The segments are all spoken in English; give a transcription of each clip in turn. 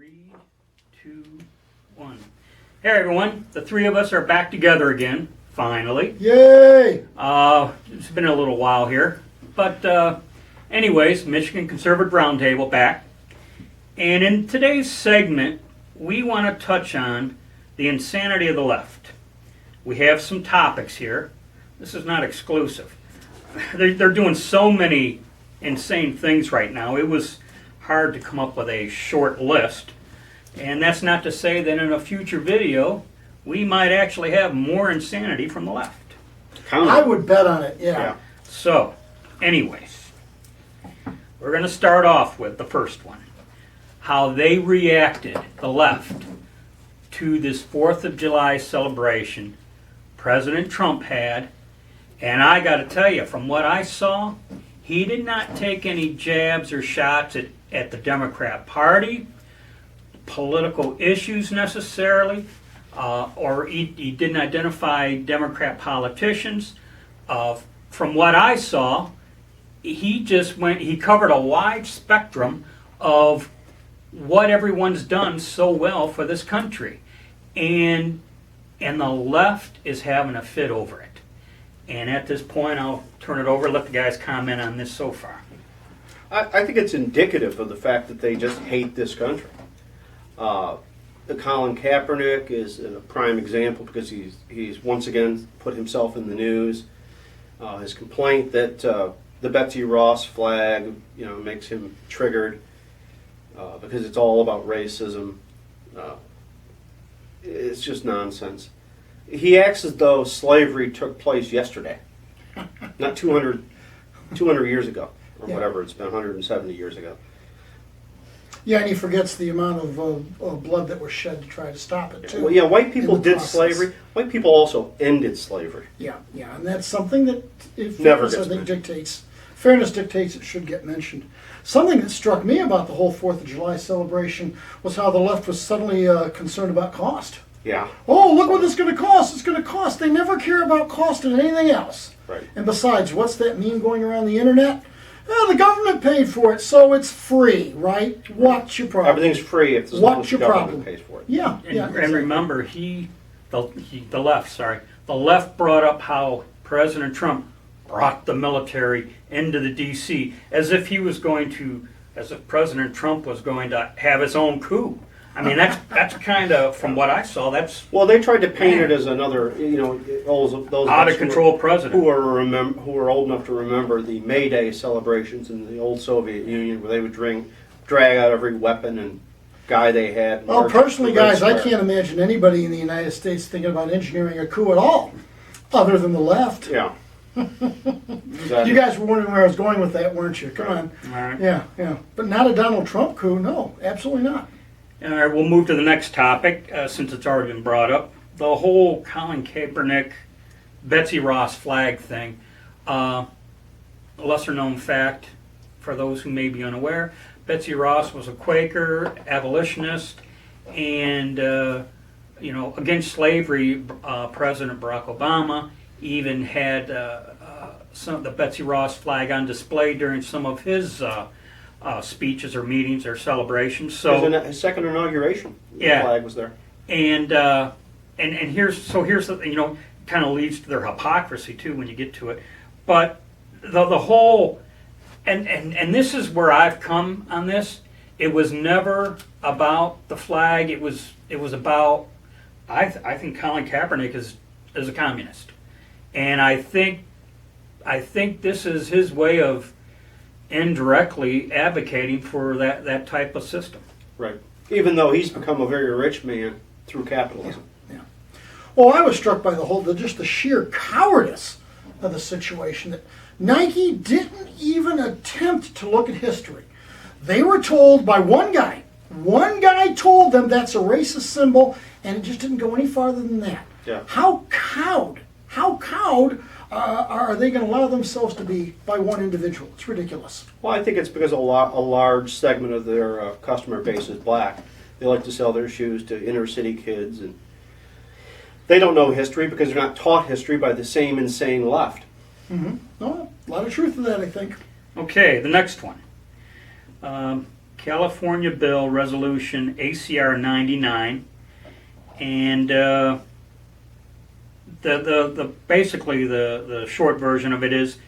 3, 2, 1. Hey everyone, the three of us are back together again, finally. Yay! It's been a little while here, but anyways, Michigan Conservative Roundtable back. And in today's segment, we want to touch on the insanity of the left. We have some topics here. This is not exclusive. They're doing so many insane things right now. It was hard to come up with a short list. And that's not to say that in a future video, we might actually have more insanity from the left. I would bet on it, yeah. So, anyways, we're going to start off with the first one. How they reacted, the left, to this 4th of July celebration President Trump had. And I got to tell you, from what I saw, he did not take any jabs or shots at the Democrat Party, political issues necessarily, or he didn't identify Democrat politicians. From what I saw, he covered a wide spectrum of what everyone's done so well for this country. And the left is having a fit over it. And at this point, I'll turn it over, let the guys comment on this so far. I think it's indicative of the fact that they just hate this country. Colin Kaepernick is a prime example because he's once again put himself in the news. His complaint that the Betsy Ross flag, makes him triggered because it's all about racism. It's just nonsense. He acts as though slavery took place yesterday, not 200 years ago, or whatever it's been, 170 years ago. Yeah, and he forgets the amount of blood that was shed to try to stop it, too. Well, yeah, white people did slavery. White people also ended slavery. Yeah, and that's something that, fairness dictates it should get mentioned. Something that struck me about the whole 4th of July celebration was how the left was suddenly concerned about cost. Yeah. Oh, look what it's going to cost. It's going to cost. They never care about cost and anything else. Right. And besides, what's that meme going around the internet? The government paid for it, so it's free, right? What's your problem? Everything's free if the government pays for it. Yeah, exactly. And remember, the left brought up how President Trump brought the military into the D.C. as if President Trump was going to have his own coup. I mean, that's kind of, from what I saw, that's... Well, they tried to paint it as another, those out of control president. Who are old enough to remember the May Day celebrations in the old Soviet Union, where they would drag out every weapon and guy they had. Well, personally, guys, I can't imagine anybody in the United States thinking about engineering a coup at all, other than the left. Yeah. Exactly. You guys were wondering where I was going with that, weren't you? Come on. All right. Yeah. But not a Donald Trump coup, no, absolutely not. All right, we'll move to the next topic, since it's already been brought up. The whole Colin Kaepernick, Betsy Ross flag thing. A lesser-known fact, for those who may be unaware, Betsy Ross was a Quaker, abolitionist, and, against slavery. President Barack Obama even had the Betsy Ross flag on display during some of his speeches or meetings or celebrations. So his second inauguration, the flag was there. And here's the kind of leads to their hypocrisy too when you get to it. But the whole and this is where I've come on this. It was never about the flag. It was about I think Colin Kaepernick is a communist, and I think this is his way of indirectly advocating for that type of system. Right. Even though he's become a very rich man through capitalism. Yeah. Well, I was struck by just the sheer cowardice of the situation, that Nike didn't even attempt to look at history. They were told by one guy told them that's a racist symbol, and it just didn't go any farther than that. Yeah. How cowed are they going to allow themselves to be by one individual? It's ridiculous. Well, I think it's because a large segment of their customer base is black. They like to sell their shoes to inner city kids, and they don't know history because they're not taught history by the same insane left. Mm-hmm. No, a lot of truth in that, I think. Okay, the next one. California Bill Resolution ACR 99, and basically the short version of it is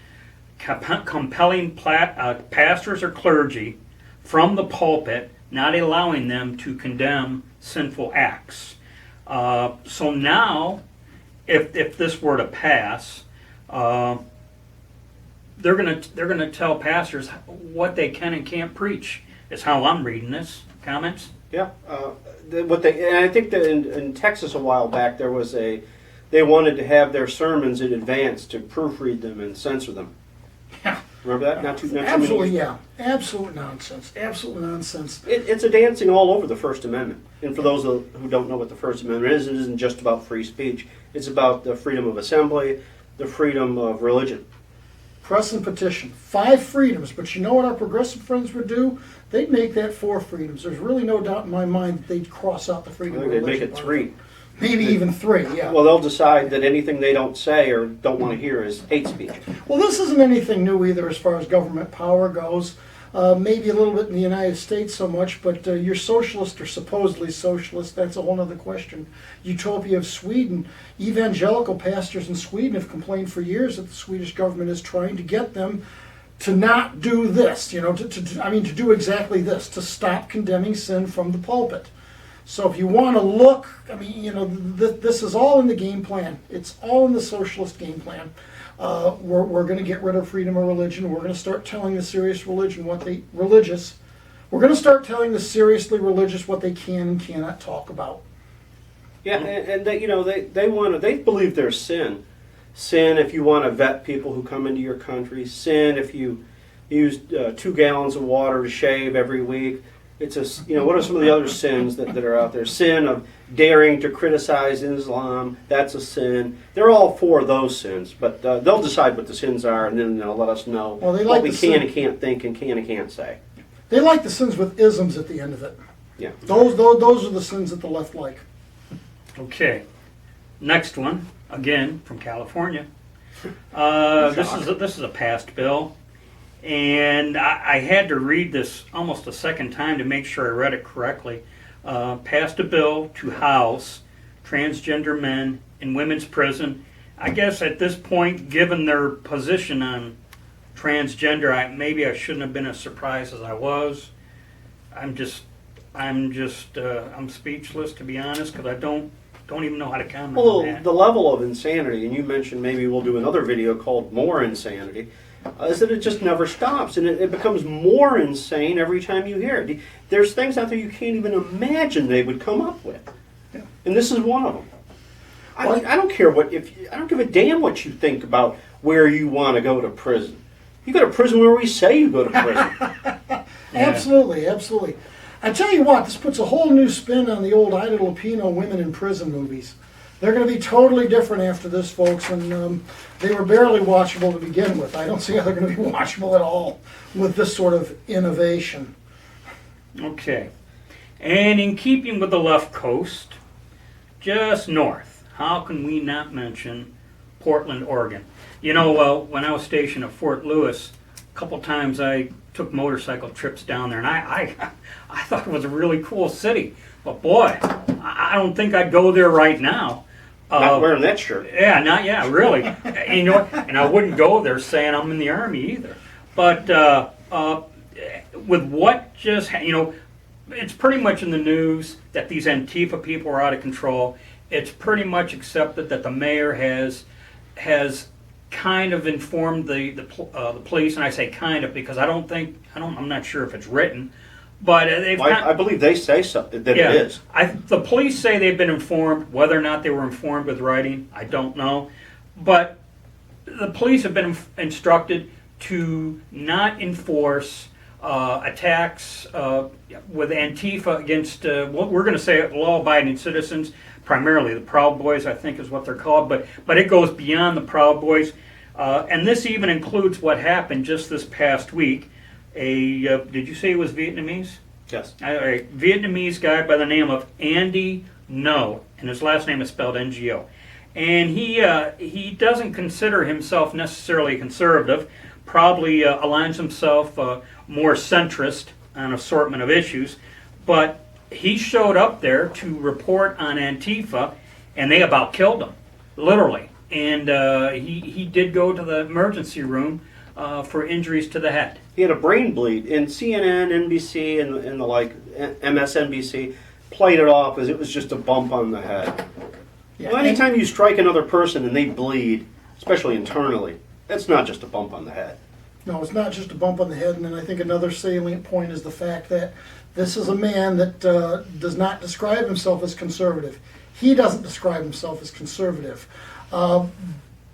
compelling pastors or clergy from the pulpit, not allowing them to condemn sinful acts. So now, if this were to pass, they're gonna tell pastors what they can and can't preach. Is how I'm reading this. Comments? Yeah. And I think that in Texas a while back they wanted to have their sermons in advance to proofread them and censor them. Yeah. Remember that? Not too Absolutely, many. yeah. Absolute nonsense. Absolute nonsense. It's a dancing all over the First Amendment. And for those who don't know what the First Amendment is, it isn't just about free speech. It's about the freedom of assembly, the freedom of religion. Press and petition. 5 freedoms. But you know what our progressive friends would do? They'd make that 4 freedoms. There's really no doubt in my mind that they'd cross out the freedom I of think they'd religion. make it 3. Maybe even 3, yeah. Well, they'll decide that anything they don't say or don't want to hear is hate speech. Well, this isn't anything new either as far as government power goes. Maybe a little bit in the United States so much, but you're socialist or supposedly socialist, that's a whole other question. Utopia of Sweden. Evangelical pastors in Sweden have complained for years that the Swedish government is trying to get them to not do this, to do exactly this, to stop condemning sin from the pulpit. So if you want to look, this is all in the game plan. It's all in the socialist game plan. We're going to get rid of freedom of religion. We're going to start telling the serious religion We're going to start telling the seriously religious what they can and cannot talk about. Yeah, and they believe there's sin. Sin if you want to vet people who come into your country. Sin if you use 2 gallons of water to shave every week. It's what are some of the other sins that are out there? Sin of daring to criticize Islam, that's a sin. They're all for those sins, but they'll decide what the sins are, and then they'll let us know what we can and can't think and can and can't say. They like the sins with isms at the end of it. Yeah. Those are the sins that the left like. Okay. Next one, again from California. This is a passed bill. And I had to read this almost a second time to make sure I read it correctly. Passed a bill to house transgender men in women's prison. I guess at this point, given their position on transgender, maybe I shouldn't have been as surprised as I was. I'm speechless, to be honest, because I don't even know how to comment on that. The level of insanity, and you mentioned maybe we'll do another video called More Insanity, is that it just never stops, and it becomes more insane every time you hear it. There's things out there you can't even imagine they would come up with, and this is one of them. I don't care I don't give a damn what you think about where you want to go to prison. You go to prison where we say you go to prison. Yeah. Absolutely. I tell you what, this puts a whole new spin on the old Ida Lupino women in prison movies. They're going to be totally different after this, folks, and they were barely watchable to begin with. I don't see how they're going to be watchable at all with this sort of innovation. Okay. And in keeping with the left coast, just north, how can we not mention Portland, Oregon? When I was stationed at Fort Lewis, a couple times I took motorcycle trips down there, and I thought it was a really cool city. But boy, I don't think I'd go there right now. Not wearing that shirt. Yeah, really. And I wouldn't go there saying I'm in the Army either. But with what just, it's pretty much in the news that these Antifa people are out of control. It's pretty much accepted that the mayor has kind of informed the police, and I say kind of because I'm not sure if it's written. But I believe they say something that it is. The police say they've been informed. Whether or not they were informed with writing, I don't know. But the police have been instructed to not enforce attacks with Antifa against what we're going to say law-abiding citizens, primarily the Proud Boys, I think is what they're called. But it goes beyond the Proud Boys, and this even includes what happened just this past week. Did you say he was Vietnamese? Yes. A Vietnamese guy by the name of Andy Ngo, and his last name is spelled Ngo. And he doesn't consider himself necessarily conservative, probably aligns himself more centrist on an assortment of issues, but he showed up there to report on Antifa, and they about killed him, literally. And he did go to the emergency room for injuries to the head. He had a brain bleed, and CNN, NBC, and the like, MSNBC played it off as it was just a bump on the head. Yeah, Well, anytime you strike another person and they bleed, especially internally, that's not just a bump on the head. No, it's not just a bump on the head, and then I think another salient point is the fact that this is a man that does not describe himself as conservative. He doesn't describe himself as conservative.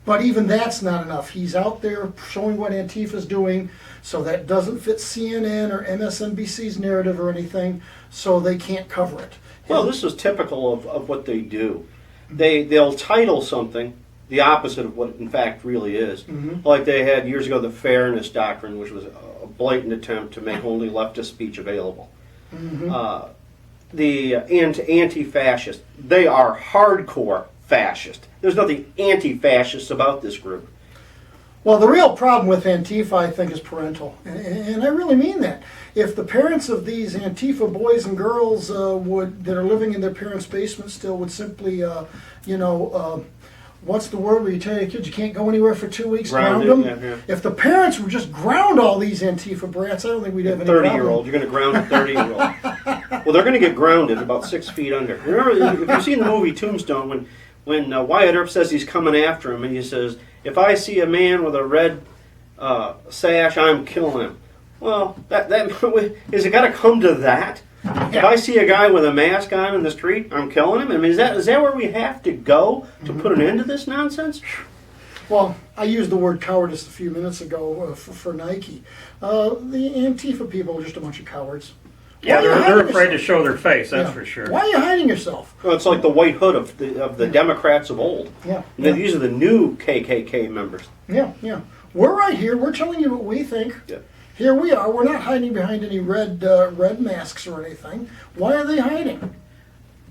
But even that's not enough. He's out there showing what Antifa's doing, so that doesn't fit CNN or MSNBC's narrative or anything, so they can't cover it. Well, this is typical of what they do. They'll title something the opposite of what it in fact really is. Mhm. Like they had years ago the Fairness Doctrine, which was a blatant attempt to make only leftist speech available. The anti-fascist, they are hardcore fascist. There's nothing anti-fascist about this group. Well, the real problem with Antifa, I think, is parental, and I really mean that. If the parents of these Antifa boys and girls that are living in their parents' basement still would simply, what's the word where you tell your kids you can't go anywhere for 2 weeks, ground them? Yeah. If the parents would just ground all these Antifa brats, I don't think we'd have any problem. 30-year-old, you're going to ground a 30-year-old. Well, they're going to get grounded about 6 feet under. Remember, if you've seen the movie Tombstone, when Wyatt Earp says he's coming after him, and he says, "If I see a man with a red sash, I'm killing him." Well, that is it got to come to that? If I see a guy with a mask on in the street, I'm killing him. I mean, is that where we have to go to put an end to this nonsense? Well, I used the word cowardice a few minutes ago for Nike. The Antifa people are just a bunch of cowards. Yeah, Why are you they're hiding afraid to yourself? show their face, that's Yeah. for sure. Why are you hiding yourself? Well, it's like the white hood of the Democrats of old. Yeah. These are the new KKK members. Yeah. We're right here. We're telling you what we think. Yeah. Here we are. We're not hiding behind any red masks or anything. Why are they hiding?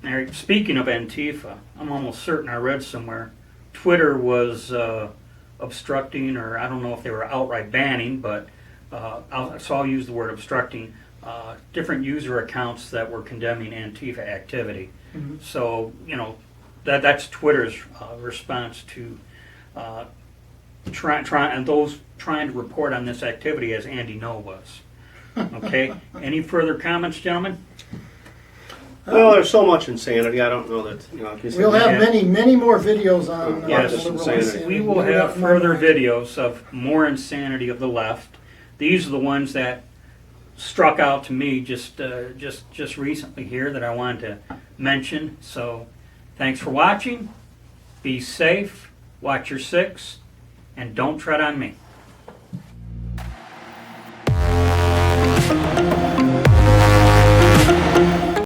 Now, speaking of Antifa, I'm almost certain I read somewhere Twitter was obstructing, or I don't know if they were outright banning, but so I'll use the word obstructing, different user accounts that were condemning Antifa activity. Mm-hmm. So, that's Twitter's response to and those trying to report on this activity, as Andy No was. Okay? Any further comments, gentlemen? Well, there's so much insanity. I don't know that. We'll have Yeah. many more videos on Yes, liberal insanity. insanity. We will No have doubt in my further mind. videos of more insanity of the left. These are the ones that struck out to me just recently here that I wanted to mention. So, thanks for watching. Be safe. Watch your six, and don't tread on me.